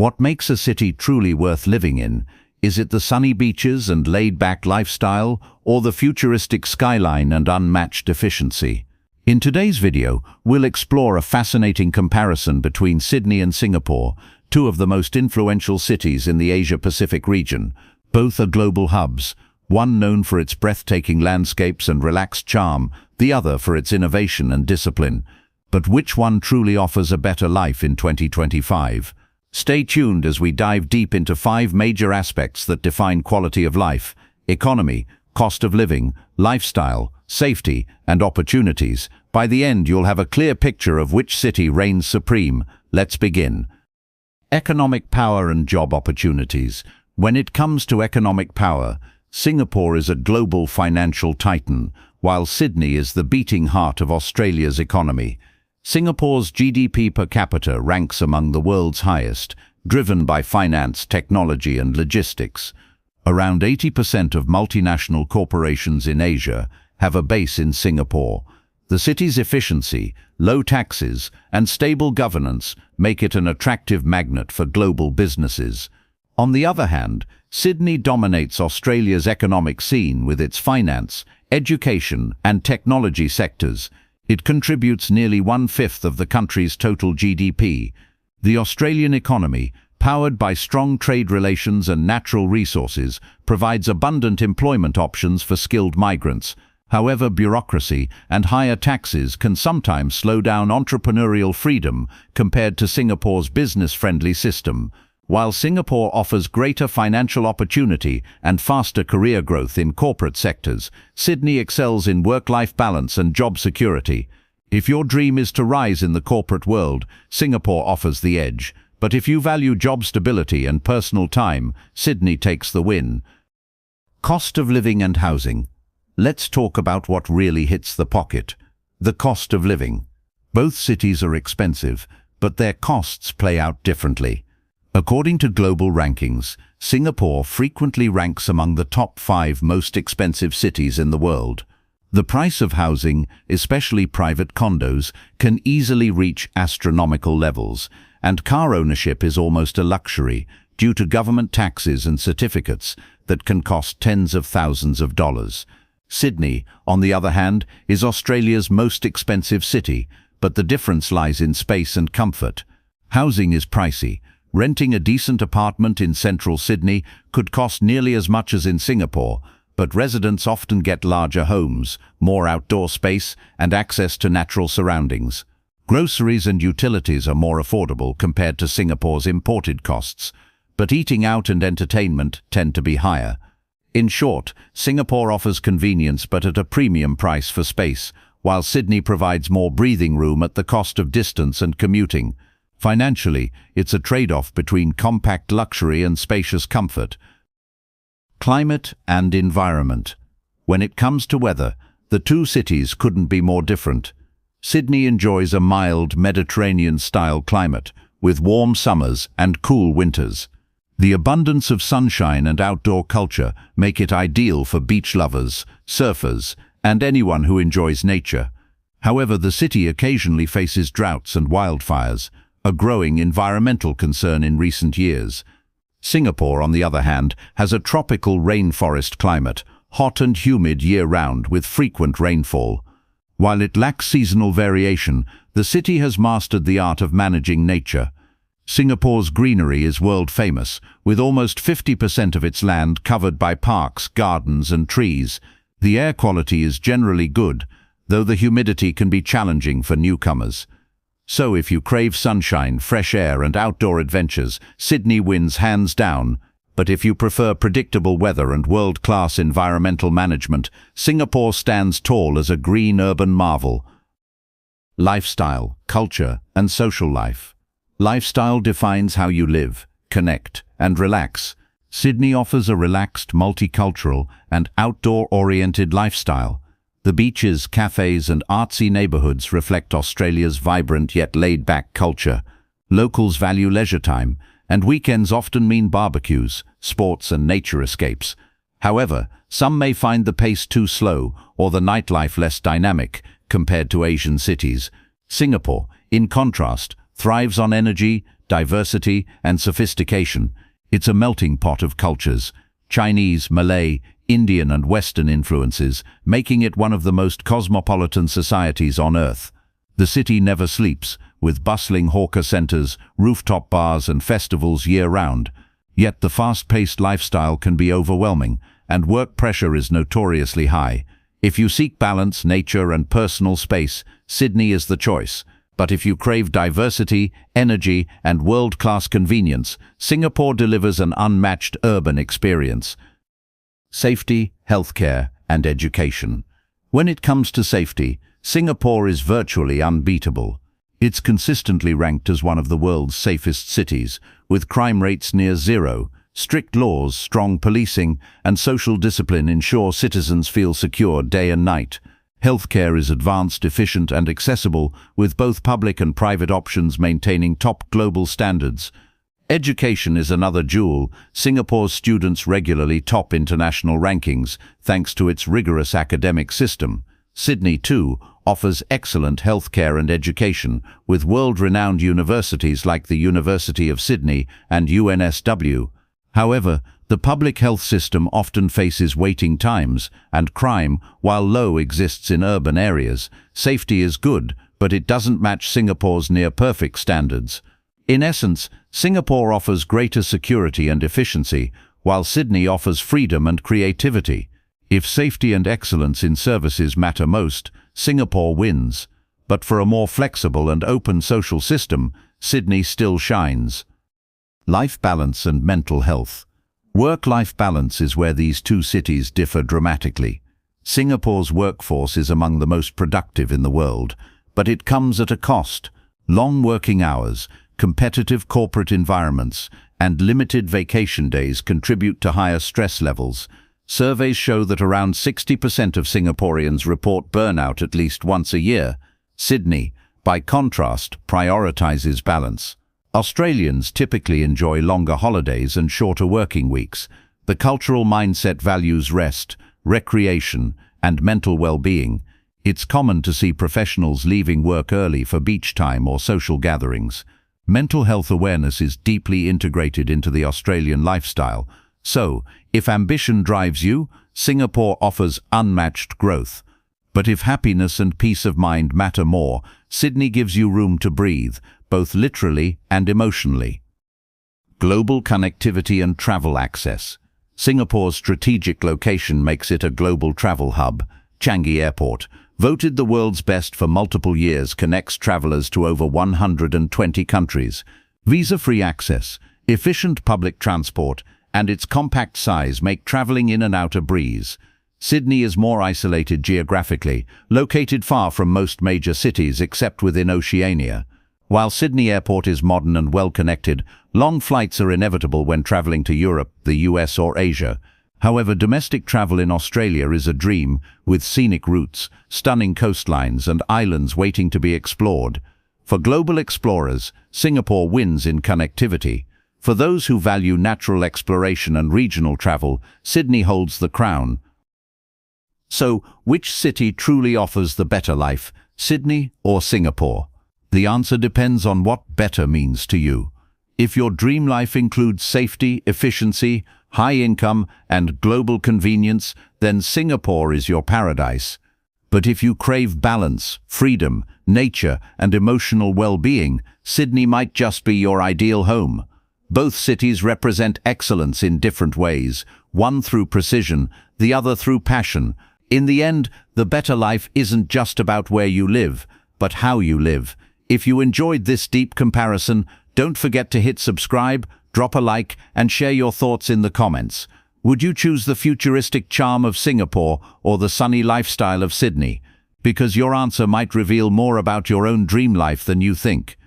What makes a city truly worth living in? Is it the sunny beaches and laid-back lifestyle, or the futuristic skyline and unmatched efficiency? In today's video, we'll explore a fascinating comparison between Sydney and Singapore, two of the most influential cities in the Asia-Pacific region. Both are global hubs, one known for its breathtaking landscapes and relaxed charm, the other for its innovation and discipline. But which one truly offers a better life in 2025? Stay tuned as we dive deep into 5 major aspects that define quality of life: economy, cost of living, lifestyle, safety, and opportunities. By the end, you'll have a clear picture of which city reigns supreme. Let's begin. Economic power and job opportunities. When it comes to economic power, Singapore is a global financial titan, while Sydney is the beating heart of Australia's economy. Singapore's GDP per capita ranks among the world's highest, driven by finance, technology, and logistics. Around 80% of multinational corporations in Asia have a base in Singapore. The city's efficiency, low taxes, and stable governance make it an attractive magnet for global businesses. On the other hand, Sydney dominates Australia's economic scene with its finance, education, and technology sectors. It contributes nearly 1/5 of the country's total GDP. The Australian economy, powered by strong trade relations and natural resources, provides abundant employment options for skilled migrants. However, bureaucracy and higher taxes can sometimes slow down entrepreneurial freedom compared to Singapore's business-friendly system. While Singapore offers greater financial opportunity and faster career growth in corporate sectors, Sydney excels in work-life balance and job security. If your dream is to rise in the corporate world, Singapore offers the edge. But if you value job stability and personal time, Sydney takes the win. Cost of living and housing. Let's talk about what really hits the pocket: the cost of living. Both cities are expensive, but their costs play out differently. According to global rankings, Singapore frequently ranks among the top 5 most expensive cities in the world. The price of housing, especially private condos, can easily reach astronomical levels, and car ownership is almost a luxury due to government taxes and certificates that can cost tens of thousands of dollars. Sydney, on the other hand, is Australia's most expensive city, but the difference lies in space and comfort. Housing is pricey. Renting a decent apartment in central Sydney could cost nearly as much as in Singapore, but residents often get larger homes, more outdoor space, and access to natural surroundings. Groceries and utilities are more affordable compared to Singapore's imported costs, but eating out and entertainment tend to be higher. In short, Singapore offers convenience but at a premium price for space, while Sydney provides more breathing room at the cost of distance and commuting. Financially, it's a trade-off between compact luxury and spacious comfort. Climate and environment. When it comes to weather, the two cities couldn't be more different. Sydney enjoys a mild Mediterranean-style climate, with warm summers and cool winters. The abundance of sunshine and outdoor culture make it ideal for beach lovers, surfers, and anyone who enjoys nature. However, the city occasionally faces droughts and wildfires, a growing environmental concern in recent years. Singapore, on the other hand, has a tropical rainforest climate, hot and humid year-round with frequent rainfall. While it lacks seasonal variation, the city has mastered the art of managing nature. Singapore's greenery is world-famous, with almost 50% of its land covered by parks, gardens, and trees. The air quality is generally good, though the humidity can be challenging for newcomers. So if you crave sunshine, fresh air, and outdoor adventures, Sydney wins hands down. But if you prefer predictable weather and world-class environmental management, Singapore stands tall as a green urban marvel. Lifestyle, culture, and social life. Lifestyle defines how you live, connect, and relax. Sydney offers a relaxed, multicultural, and outdoor-oriented lifestyle. The beaches, cafes, and artsy neighborhoods reflect Australia's vibrant yet laid-back culture. Locals value leisure time, and weekends often mean barbecues, sports, and nature escapes. However, some may find the pace too slow or the nightlife less dynamic compared to Asian cities. Singapore, in contrast, thrives on energy, diversity, and sophistication. It's a melting pot of cultures, Chinese, Malay, Indian and Western influences, making it one of the most cosmopolitan societies on Earth. The city never sleeps, with bustling hawker centers, rooftop bars and festivals year-round. Yet the fast-paced lifestyle can be overwhelming, and work pressure is notoriously high. If you seek balance, nature and personal space, Sydney is the choice. But if you crave diversity, energy and world-class convenience, Singapore delivers an unmatched urban experience. Safety, healthcare and education. When it comes to safety, Singapore is virtually unbeatable. It's consistently ranked as one of the world's safest cities, with crime rates near zero. Strict laws, strong policing, and social discipline ensure citizens feel secure day and night. Healthcare is advanced, efficient, and accessible, with both public and private options maintaining top global standards. Education is another jewel. Singapore's students regularly top international rankings, thanks to its rigorous academic system. Sydney, too, offers excellent healthcare and education, with world-renowned universities like the University of Sydney and UNSW. However, the public health system often faces waiting times, and crime, while low, exists in urban areas. Safety is good, but it doesn't match Singapore's near-perfect standards. In essence, Singapore offers greater security and efficiency, while Sydney offers freedom and creativity. If safety and excellence in services matter most, Singapore wins. But for a more flexible and open social system, Sydney still shines. Life balance and mental health. Work-life balance is where these two cities differ dramatically. Singapore's workforce is among the most productive in the world, but it comes at a cost. Long working hours, competitive corporate environments, and limited vacation days contribute to higher stress levels. Surveys show that around 60% of Singaporeans report burnout at least once a year. Sydney, by contrast, prioritizes balance. Australians typically enjoy longer holidays and shorter working weeks. The cultural mindset values rest, recreation, and mental well-being. It's common to see professionals leaving work early for beach time or social gatherings. Mental health awareness is deeply integrated into the Australian lifestyle. So, if ambition drives you, Singapore offers unmatched growth. But if happiness and peace of mind matter more, Sydney gives you room to breathe, both literally and emotionally. Global connectivity and travel access. Singapore's strategic location makes it a global travel hub. Changi Airport, voted the world's best for multiple years, connects travelers to over 120 countries. Visa-free access, efficient public transport, and its compact size make traveling in and out a breeze. Sydney is more isolated geographically, located far from most major cities except within Oceania. While Sydney Airport is modern and well-connected, long flights are inevitable when traveling to Europe, the US or Asia. However, domestic travel in Australia is a dream, with scenic routes, stunning coastlines and islands waiting to be explored. For global explorers, Singapore wins in connectivity. For those who value natural exploration and regional travel, Sydney holds the crown. So, which city truly offers the better life, Sydney or Singapore? The answer depends on what better means to you. If your dream life includes safety, efficiency, high income, and global convenience, then Singapore is your paradise. But if you crave balance, freedom, nature, and emotional well-being, Sydney might just be your ideal home. Both cities represent excellence in different ways, one through precision, the other through passion. In the end, the better life isn't just about where you live, but how you live. If you enjoyed this deep comparison, don't forget to hit subscribe, drop a like, and share your thoughts in the comments. Would you choose the futuristic charm of Singapore or the sunny lifestyle of Sydney? Because your answer might reveal more about your own dream life than you think.